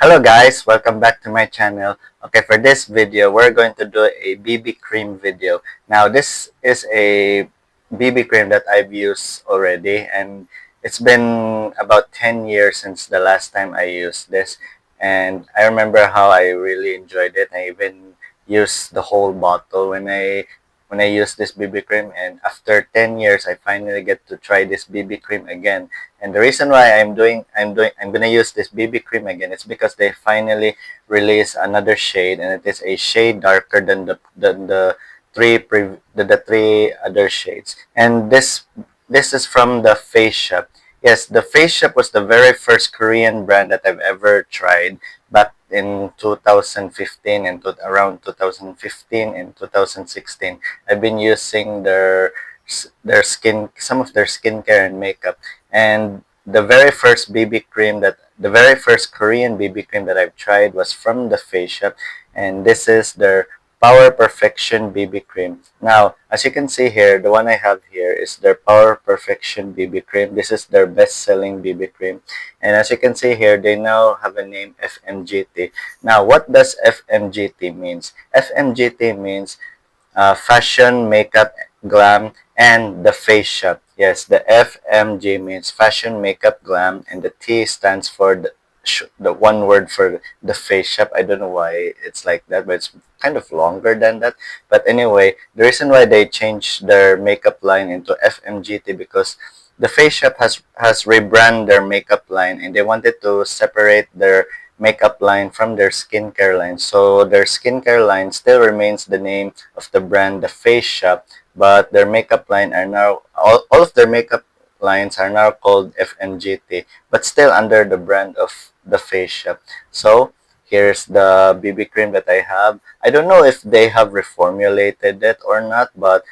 Hello guys, welcome back to my channel. Okay, for this video, we're going to do a BB cream video. Now, this is a BB cream that I've used already, and it's been about 10 years since the last time I used this. And I remember how I really enjoyed it. I even used the whole bottle when I used this BB cream, and after 10 years, I finally get to try this BB cream again. And the reason why I'm gonna use this BB cream again is because they finally released another shade, and it is a shade darker than the three other shades. And this is from the Face Shop. Yes, the Face Shop was the very first Korean brand that I've ever tried back in 2015 and around 2015 and 2016. I've been using some of their skincare and makeup, and the very first Korean BB cream that I've tried was from the Face Shop, and this is their Power Perfection BB cream. Now, as you can see here, the one I have here is their Power Perfection BB cream. This is their best-selling BB cream, and as you can see here, they now have a name, FMGT. Now, what does FMGT means? FMGT means fashion, makeup, glam, and the Face Shop. Yes, the FMG means fashion, makeup, glam, and the T stands for the one word for the Face Shop. I don't know why it's like that, but it's kind of longer than that. But anyway, the reason why they changed their makeup line into FMGT because the Face Shop has rebranded their makeup line, and they wanted to separate their makeup line from their skincare line. So their skincare line still remains the name of the brand, the Face Shop, but their makeup line are now all of their makeup lines are now called FMGT, but still under the brand of the Face Shop. So here's the BB cream that I have. I don't know if they have reformulated it or not, but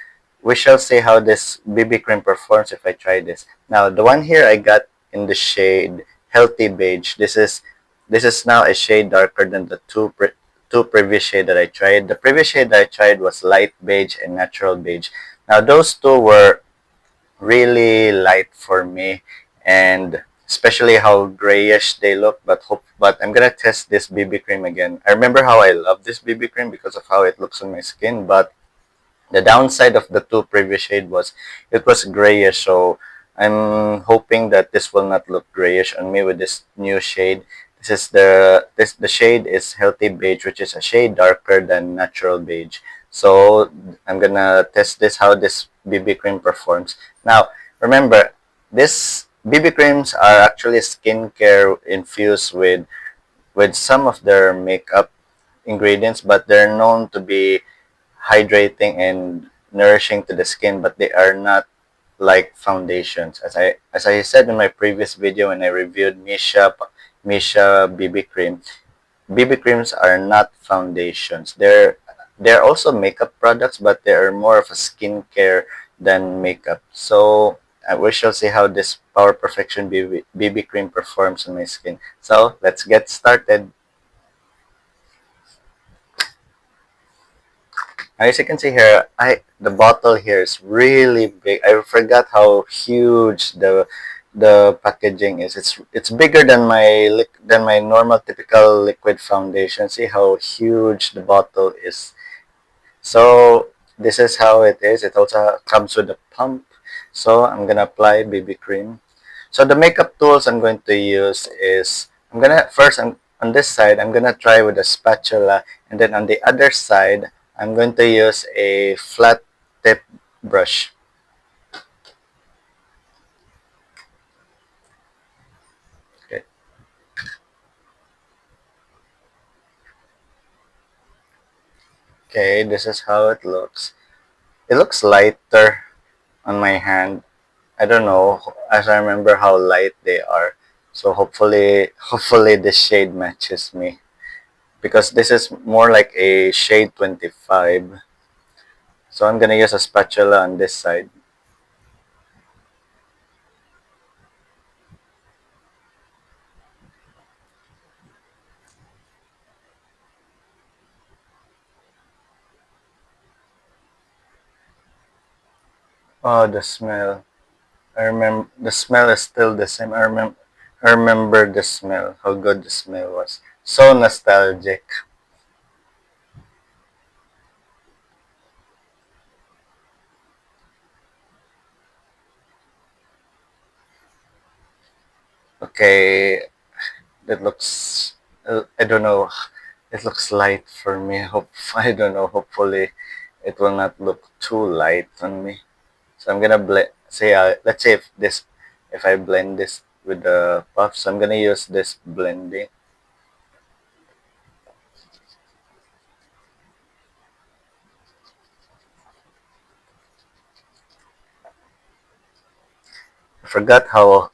we shall see how this BB cream performs if I try this. Now, the one here I got in the shade Healthy Beige. This is now a shade darker than the two previous shade that I tried. The previous shade that I tried was Light Beige and Natural Beige. Now, those two were really light for me, and especially how grayish they look. But I'm gonna test this BB cream again. I remember how I love this BB cream because of how it looks on my skin, but the downside of the two previous shade was it was grayish, so I'm hoping that this will not look grayish on me with this new shade. The shade is Healthy Beige, which is a shade darker than Natural Beige. So I'm gonna test this how this BB cream performs. Now remember, this BB creams are actually skincare infused with some of their makeup ingredients, but they're known to be hydrating and nourishing to the skin, but they are not like foundations. As I said in my previous video when I reviewed Misha BB cream, BB creams are not foundations. They're also makeup products, but they are more of a skincare than makeup. So we shall see how this Power Perfection BB cream performs on my skin. So let's get started. As you can see here, the bottle here is really big. I forgot how huge the packaging is. It's bigger than my normal typical liquid foundation. See how huge the bottle is. So this is how it is. It also comes with a pump. So I'm gonna apply BB cream. So the makeup tools I'm going to use is on this side I'm gonna try with a spatula, and then on the other side I'm going to use a flat tip brush. Okay. Okay, this is how it looks. It looks lighter on my hand. I don't know, as I remember how light they are. So hopefully this shade matches me, because this is more like a shade 25. So I'm gonna use a spatula on this side. Oh, the smell. I remember the smell is still the same. I remember the smell, how good the smell was. So nostalgic. Okay, that looks. I don't know. It looks light for me. Hope I don't know. Hopefully, it will not look too light on me. So I'm gonna blend. Say, let's say if I blend this with the puffs, I'm gonna use this blending. I forgot how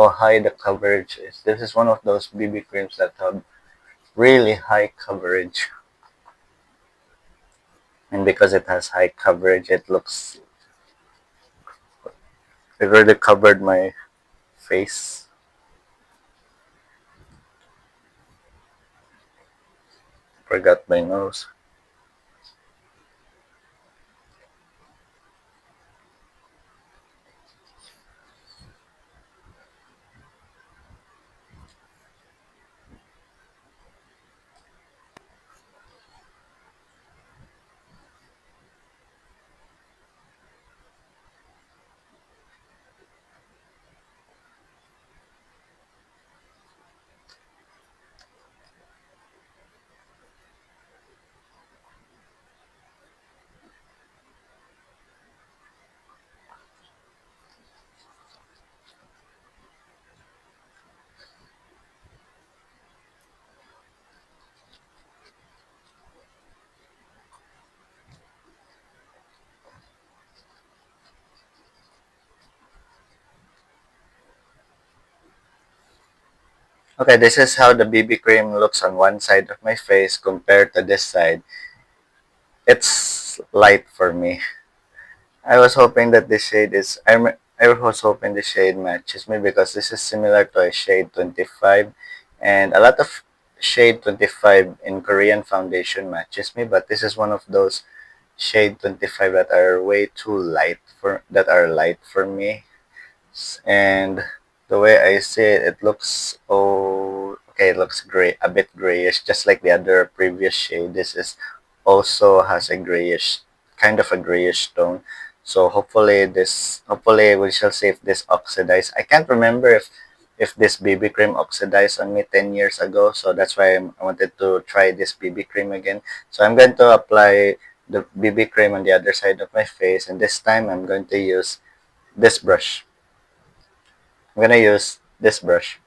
high the coverage is. This is one of those BB creams that have really high coverage, and because it has high coverage, it really covered my face. Forgot my nose. Okay, this is how the BB cream looks on one side of my face compared to this side. It's light for me. I was hoping that this shade is. I was hoping the shade matches me because this is similar to a shade 25, and a lot of shade 25 in Korean foundation matches me. But this is one of those shade 25 that are way too light for me. And the way I see it, it looks okay. It looks gray, a bit grayish, just like the other previous shade. This is also has a grayish, kind of a grayish tone. So hopefully we shall see if this oxidize. I can't remember if this BB cream oxidized on me 10 years ago. So that's why I wanted to try this BB cream again. So I'm going to apply the BB cream on the other side of my face, and this time I'm going to use this brush. I'm gonna use this brush.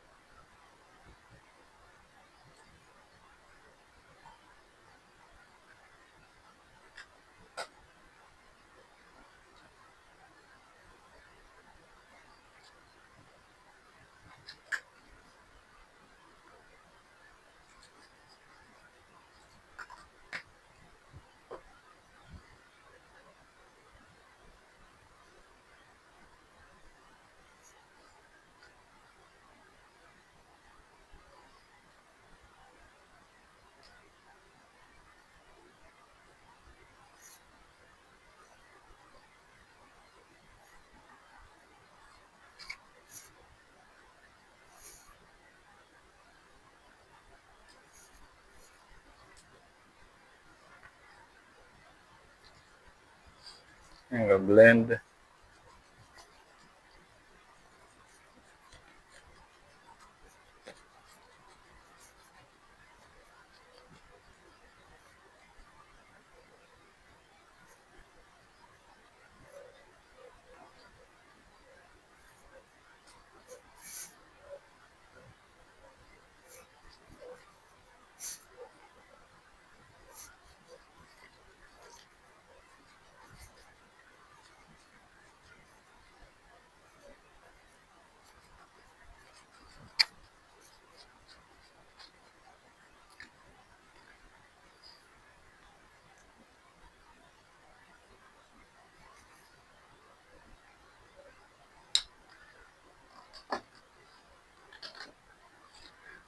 I'm gonna blend.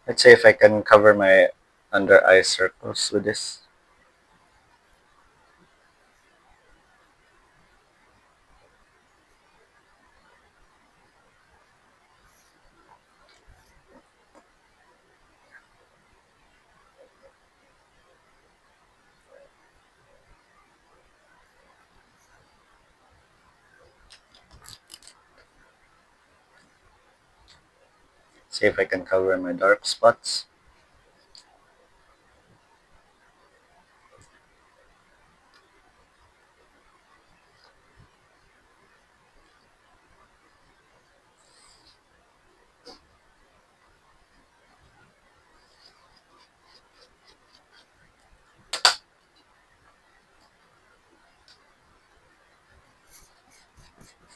Let's see if I can cover my under eye circles with this. See if I can cover my dark spots.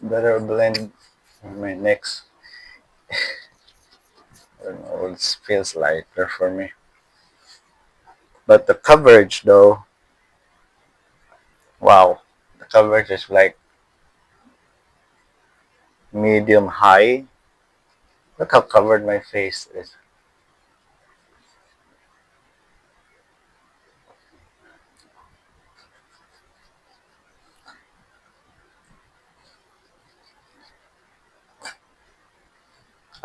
Better blend my next. I don't know, it feels lighter for me. But the coverage though, wow. The coverage is like medium high. Look how covered my face is.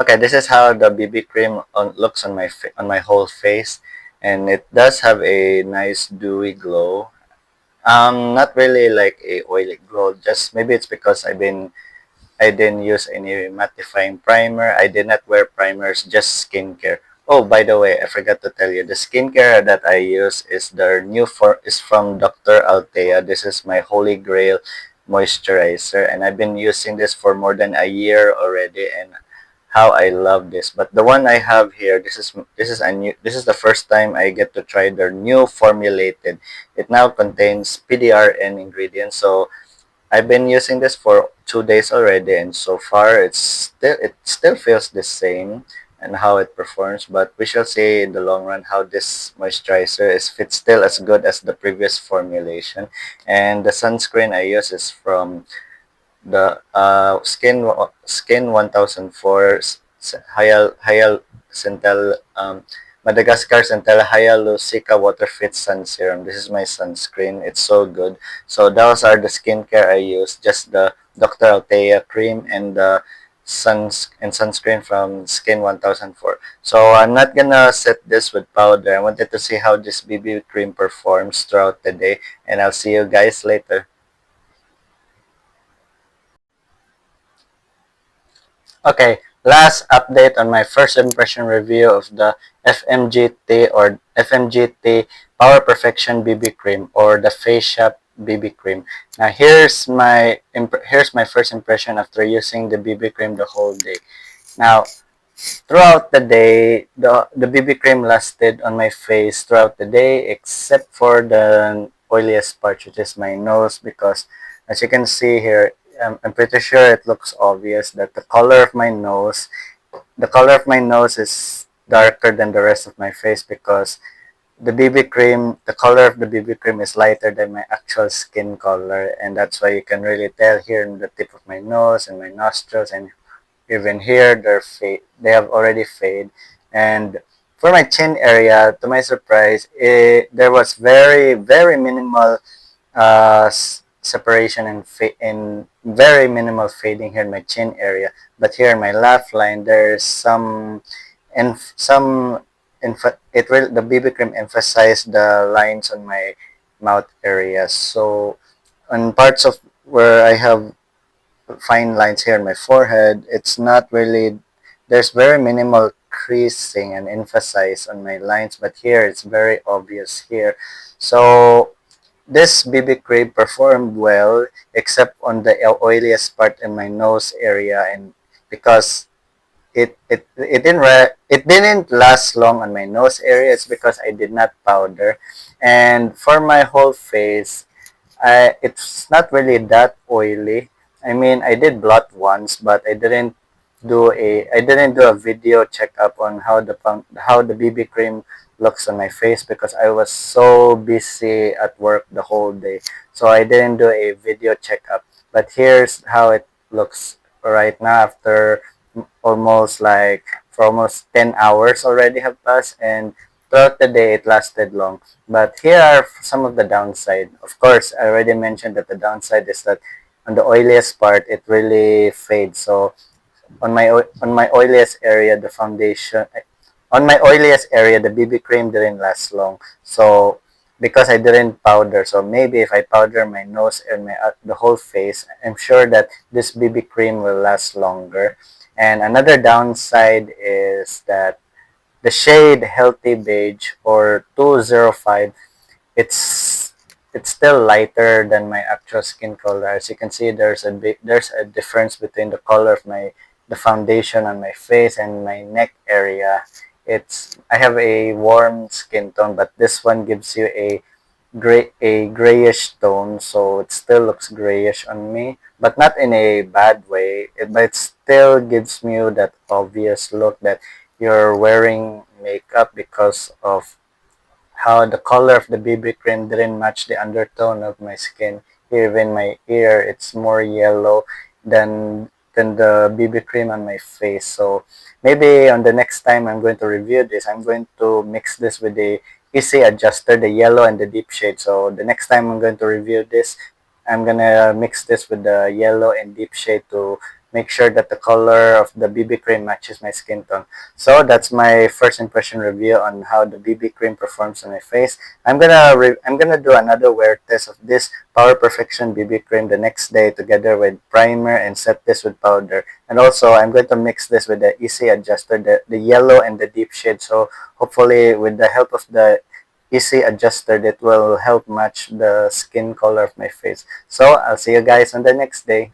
Okay, this is how the BB cream looks on on my whole face, and it does have a nice dewy glow. Not really like a oily glow. Just maybe it's because I didn't use any mattifying primer. I did not wear primers, just skincare. Oh, by the way, I forgot to tell you, the skincare that I use is the is from Dr. Altea. This is my holy grail moisturizer, and I've been using this for more than a year already, and how I love this. But the one I have here, this is the first time I get to try their new formulated. It now contains PDRN ingredients, so I've been using this for 2 days already, and so far it still feels the same and how it performs. But we shall see in the long run how this moisturizer is if it's still as good as the previous formulation. And the sunscreen I use is from the Skin 1004 Hyal Centel Madagascar Centella Hyalusica Water Fit Sun Serum. This is my sunscreen. It's so good. So those are the skincare I use. Just the Dr. Altea cream and the sunscreen from Skin 1004. So I'm not gonna set this with powder. I wanted to see how this BB cream performs throughout the day, and I'll see you guys later. Okay, last update on my first impression review of the FMGT Power Perfection BB Cream or the Face Shop BB Cream. Now here's my first impression after using the BB cream the whole day. Now throughout the day, the BB cream lasted on my face throughout the day except for the oiliest part, which is my nose, because as you can see here, I'm pretty sure it looks obvious that the color of my nose is darker than the rest of my face because the color of the BB cream is lighter than my actual skin color, and that's why you can really tell here in the tip of my nose and my nostrils, and even here they have already faded. And for my chin area, to my surprise, there was very minimal separation and very minimal fading here in my chin area. But here in my laugh line, there's some the BB cream emphasized the lines on my mouth area. So on parts of where I have fine lines here in my forehead, it's not really, there's very minimal creasing and emphasize on my lines, but here it's very obvious here. So this BB cream performed well except on the oiliest part in my nose area, and because it didn't last long on my nose area, it's because I did not powder. And for my whole face, it's not really that oily. I mean, I did blot once, but I didn't do a video checkup on how the BB cream looks on my face because I was so busy at work the whole day. So I didn't do a video checkup. But here's how it looks right now after almost like for almost 10 hours already have passed, and throughout the day it lasted long. But here are some of the downside. Of course, I already mentioned that the downside is that on the oiliest part it really fades. So on my oiliest area the BB cream didn't last long. So because I didn't powder, so maybe if I powder my nose and the whole face, I'm sure that this BB cream will last longer. And another downside is that the shade Healthy Beige or 205, it's it's still lighter than my actual skin color. As you can see, there's a difference between the color of the foundation on my face and my neck area. I have a warm skin tone, but this one gives you a grayish tone, so it still looks grayish on me, but not in a bad way. But it still gives you that obvious look that you're wearing makeup because of how the color of the BB cream didn't match the undertone of my skin. Even my ear, it's more yellow than the BB cream on my face. So maybe on the next time I'm going to review this, I'm going to mix this with the easy adjuster, the yellow and the deep shade. So the next time I'm going to review this, I'm gonna mix this with the yellow and deep shade to make sure that the color of the BB cream matches my skin tone. So that's my first impression review on how the BB cream performs on my face. I'm gonna do another wear test of this Power Perfection BB cream the next day together with primer and set this with powder. And also I'm going to mix this with the easy adjuster, the yellow and the deep shade. So hopefully with the help of the easy adjuster, that will help match the skin color of my face. So I'll see you guys on the next day.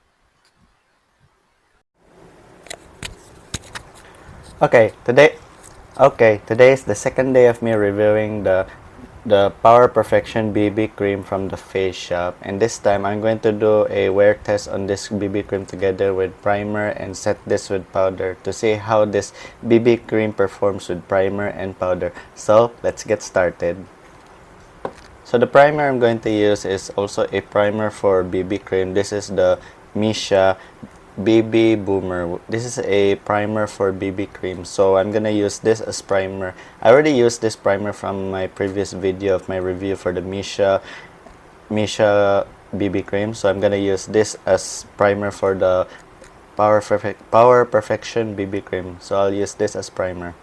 Okay, today is the second day of me reviewing the Power Perfection BB cream from the Face Shop, and this time I'm going to do a wear test on this BB cream together with primer and set this with powder to see how this BB cream performs with primer and powder. So let's get started. So the primer I'm going to use is also a primer for BB cream. This is the Misha BB Boomer. This is a primer for BB cream. So I'm gonna use this as primer. I already used this primer from my previous video of my review for the Misha BB cream. So I'm gonna use this as primer for the Power Perfection BB cream. So I'll use this as primer.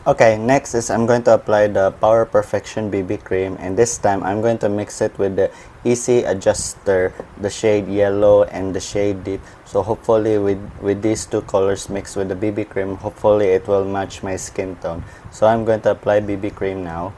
Okay, next is I'm going to apply the Power Perfection BB cream, and this time I'm going to mix it with the Easy Adjuster, the shade yellow and the shade deep. So hopefully with these two colors mixed with the BB cream, hopefully it will match my skin tone. So I'm going to apply BB cream now.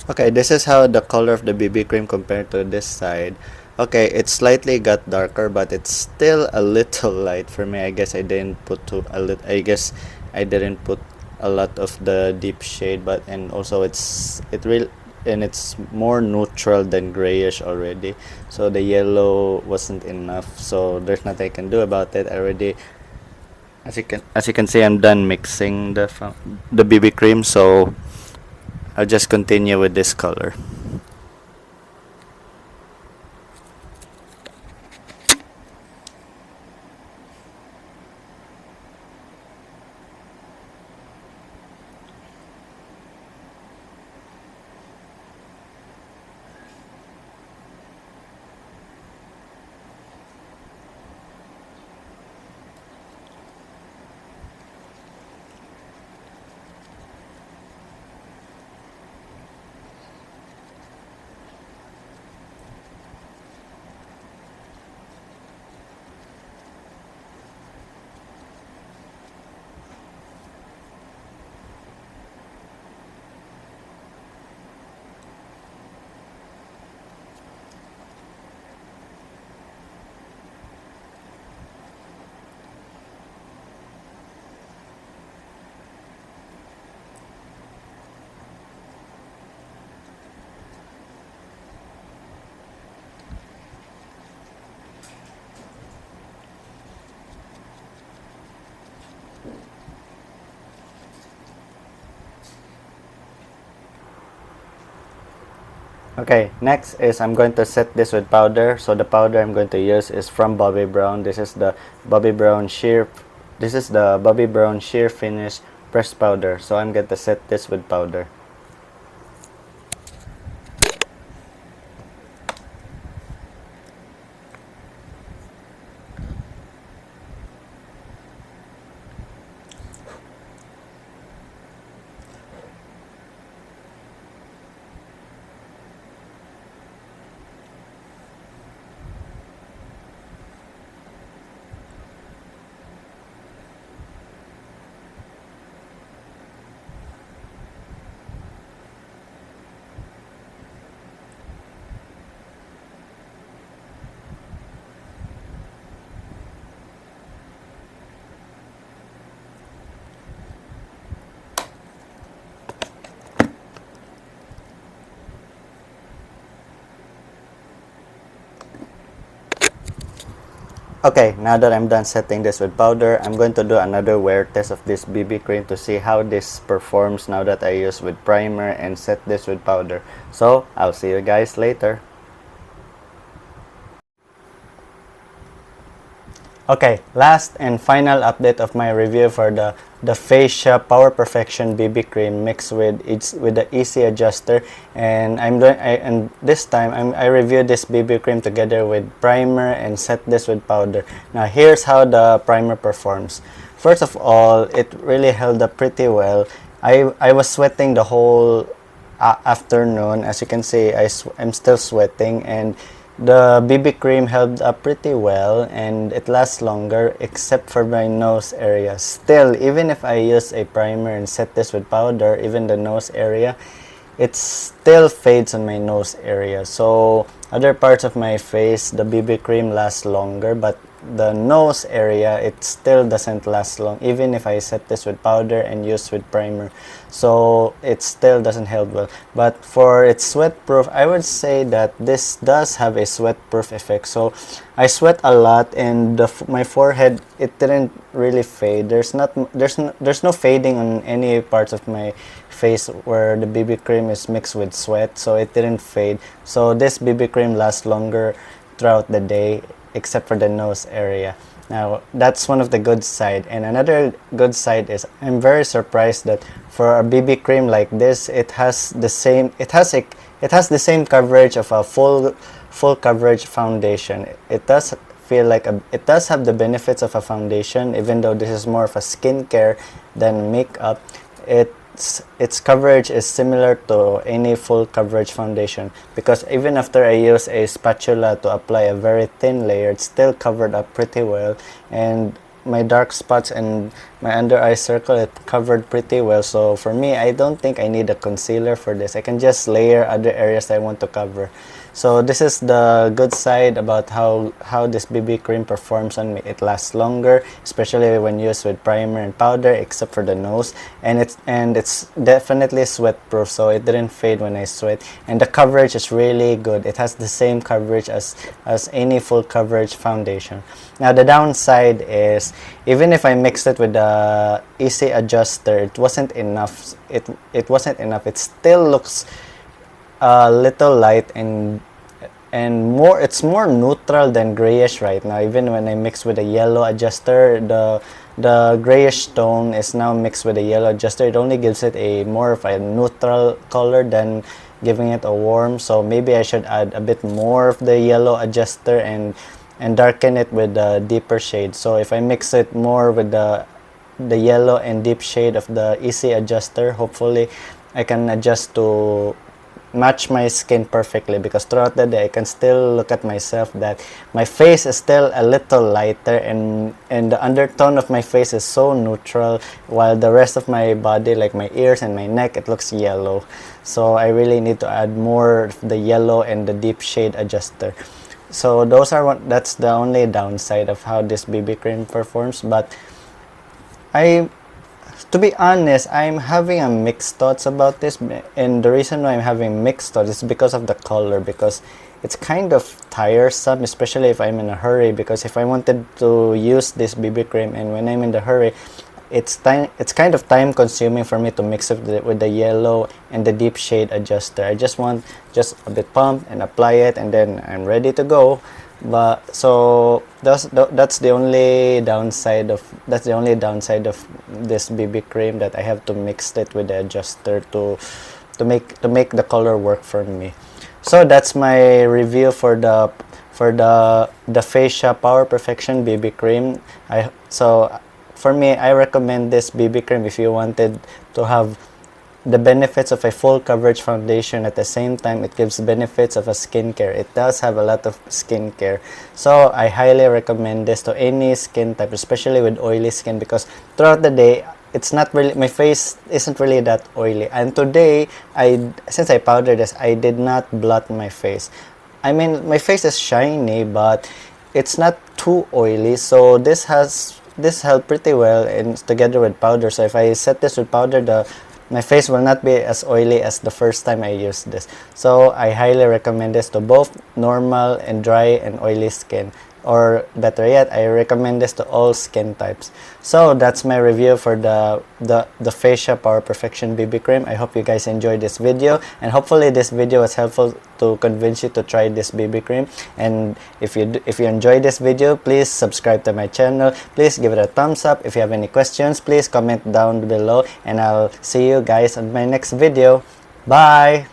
Okay, this is how the color of the BB cream compared to this side. Okay, it slightly got darker, but it's still a little light for me. I guess I didn't put too a lit. I guess I didn't put a lot of the deep shade, but and also it's more neutral than grayish already. So the yellow wasn't enough. So there's nothing I can do about it. I already, as you can see, I'm done mixing the BB cream. So I'll just continue with this color. Okay, next is I'm going to set this with powder. So the powder I'm going to use is from Bobbi Brown. This is the Bobbi Brown Sheer. This is the Bobbi Brown Sheer Finish pressed powder. So I'm going to set this with powder. Okay, now that I'm done setting this with powder, I'm going to do another wear test of this BB cream to see how this performs now that I use with primer and set this with powder. So, I'll see you guys later. Okay, last and final update of my review for the Fascia Power Perfection BB cream mixed with the Easy Adjuster, and and this time I reviewed this BB cream together with primer and set this with powder. Now here's how the primer performs. First of all, it really held up pretty well. I was sweating the whole afternoon. As you can see, I'm still sweating, and the BB cream held up pretty well and it lasts longer except for my nose area. Still, even if I use a primer and set this with powder, even the nose area, it still fades on my nose area. So other parts of my face, the BB cream lasts longer, but the nose area, it still doesn't last long even if I set this with powder and use with primer. So it still doesn't help well. But for its sweat proof, I would say that this does have a sweat proof effect. So I sweat a lot, and my forehead, it didn't really fade. There's no fading on any parts of my face where the BB cream is mixed with sweat, so it didn't fade. So this BB cream lasts longer throughout the day except for the nose area. Now that's one of the good side, and another good side is I'm very surprised that for a BB cream like this, it has the same coverage of a full coverage foundation. It does feel like it does have the benefits of a foundation, even though this is more of a skincare than makeup. Its coverage is similar to any full coverage foundation, because even after I use a spatula to apply a very thin layer, it's still covered up pretty well, and my dark spots and under eye circle, it covered pretty well. So for me, I don't think I need a concealer for this. I can just layer other areas I want to cover. So this is the good side about how this BB cream performs on me. It lasts longer, especially when used with primer and powder, except for the nose. And it's definitely sweat proof, so it didn't fade when I sweat. And the coverage is really good. It has the same coverage as any full coverage foundation. Now the downside is, even if I mixed it with the easy adjuster, it wasn't enough. It wasn't enough. It still looks a little light and more, it's more neutral than grayish right now. Even when I mix with a yellow adjuster, the grayish tone is now mixed with a yellow adjuster. It only gives it a more of a neutral color than giving it a warm. So maybe I should add a bit more of the yellow adjuster and darken it with a deeper shade. So if I mix it more with the yellow and deep shade of the easy adjuster, hopefully I can adjust to match my skin perfectly, because throughout the day I can still look at myself that my face is still a little lighter, and the undertone of my face is so neutral, while the rest of my body, like my ears and my neck, it looks yellow. So I really need to add more of the yellow and the deep shade adjuster. So that's the only downside of how this BB cream performs. But to be honest, I'm having a mixed thoughts about this, and the reason why I'm having mixed thoughts is because of the color, because it's kind of tiresome, especially if I'm in a hurry. Because if I wanted to use this BB cream and when I'm in the hurry, it's kind of time consuming for me to mix it with the yellow and the deep shade adjuster. I just want just a bit pump and apply it, and then I'm ready to go. But so that's the only downside of this BB cream, that I have to mix it with the adjuster to make the color work for me. So that's my review for the Facia Power Perfection BB cream. So for me, I recommend this BB cream if you wanted to have the benefits of a full coverage foundation. At the same time, it gives benefits of a skincare. It does have a lot of skincare. So I highly recommend this to any skin type, especially with oily skin, because throughout the day, it's not really, my face isn't really that oily. And today, since I powdered this, I did not blot my face. I mean, my face is shiny, but it's not too oily. So this helped pretty well together with powder. So if I set this with powder, my face will not be as oily as the first time I used this. So I highly recommend this to both normal and dry and oily skin. Or better yet, I recommend this to all skin types. So that's my review for the Facia Power Perfection BB cream. I hope you guys enjoyed this video, and hopefully this video was helpful to convince you to try this BB cream. And if you enjoyed this video, please subscribe to my channel. Please give it a thumbs up. If you have any questions, please comment down below, and I'll see you guys on my next video. Bye!